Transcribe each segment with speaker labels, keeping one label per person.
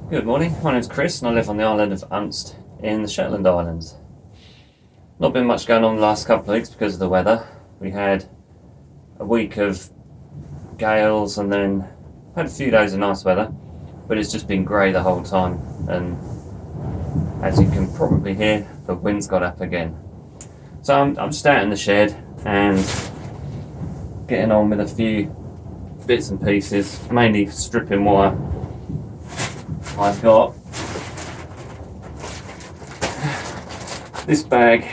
Speaker 1: Good morning, my name's Chris and I live on the island of Unst in the Shetland Islands. Not been much going on the last couple of weeks because of the weather. We had a week of gales and then had a few days of nice weather, but it's just been grey the whole time, and as you can probably hear, the wind's got up again. So I'm just out in the shed and getting on with a few bits and pieces, mainly stripping wire. I've got this bag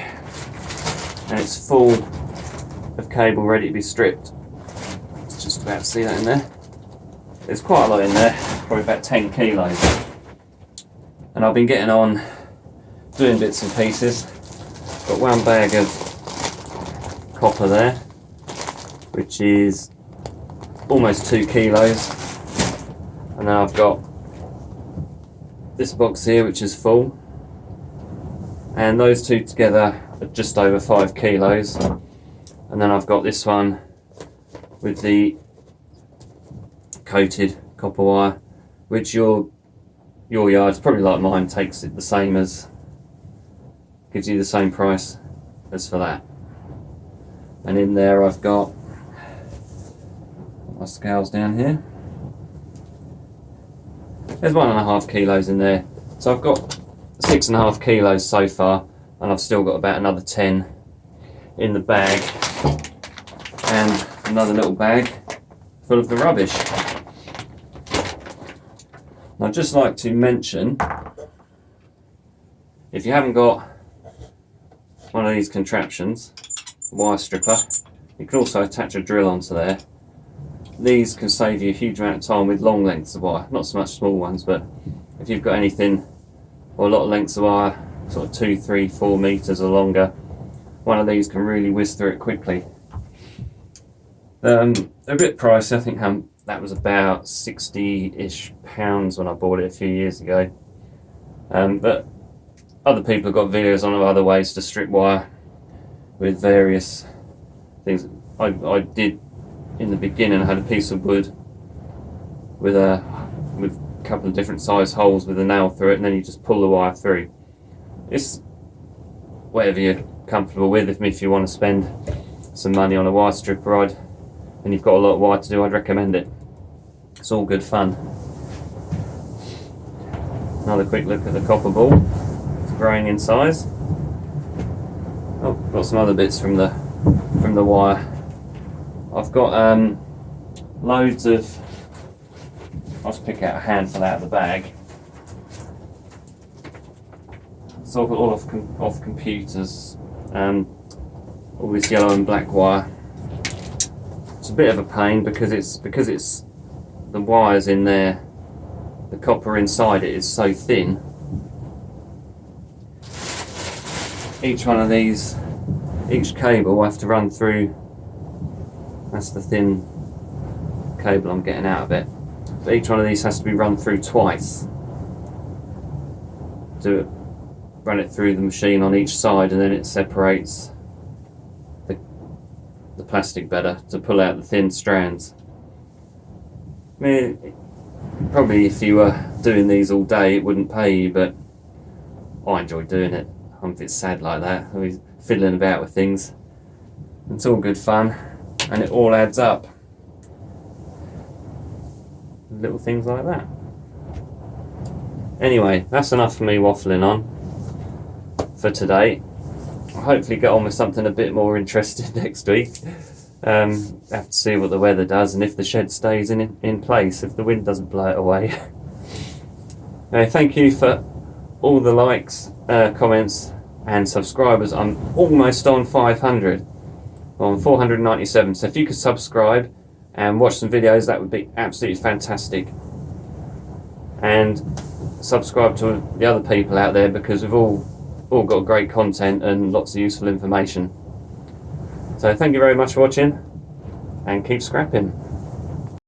Speaker 1: and it's full of cable ready to be stripped. It's just about to see that in there. There's quite a lot in there, probably about 10 kilos. And I've been getting on doing bits and pieces. Got one bag of copper there, which is almost 2 kilos. And then I've got this box here, which is full, and those two together are just over 5 kilos. And then I've got this one with the coated copper wire, which your yard's probably like mine takes it the same as, gives you the same price as for that. And in there I've got my scales down here. There's 1.5 kilos in there, so I've got 6.5 kilos so far, and I've still got about another 10 in the bag, and another little bag full of the rubbish. And I'd just like to mention, if you haven't got one of these contraptions, a wire stripper, you can also attach a drill onto there. These can save you a huge amount of time with long lengths of wire, not so much small ones, but if you've got anything or a lot of lengths of wire, sort of 2, 3, 4 meters or longer, one of these can really whiz through it quickly. They're a bit pricey. I think that was about £60-ish when I bought it a few years ago. But other people have got videos on other ways to strip wire with various things. I did in the beginning. I had a piece of wood with a couple of different size holes with a nail through it, and then you just pull the wire through. It's whatever you're comfortable with. If you want to spend some money on a wire stripper and you've got a lot of wire to do, I'd recommend it. It's all good fun. Another quick look at the copper ball. It's growing in size. Oh, got some other bits from the wire. I've got loads of, I'll just pick out a handful out of the bag. So I've got all off computers, all this yellow and black wire. It's a bit of a pain because it's the wires in there, the copper inside it is so thin. Each one of these, each cable I have to run through. That's the thin cable I'm getting out of it. But each one of these has to be run through twice. Run it through the machine on each side, and then it separates the plastic better to pull out the thin strands. I mean, probably if you were doing these all day it wouldn't pay you, but I enjoy doing it. I'm a bit sad like that. I mean, fiddling about with things. It's all good fun. And it all adds up. Little things like that. Anyway, that's enough for me waffling on for today. I'll hopefully get on with something a bit more interesting next week. Have to see what the weather does and if the shed stays in place, if the wind doesn't blow it away. Anyway, thank you for all the likes, comments and subscribers. I'm almost on 500. On 497, so if you could subscribe and watch some videos, that would be absolutely fantastic. And subscribe to the other people out there, because we've all got great content and lots of useful information. So thank you very much for watching, and keep scrapping.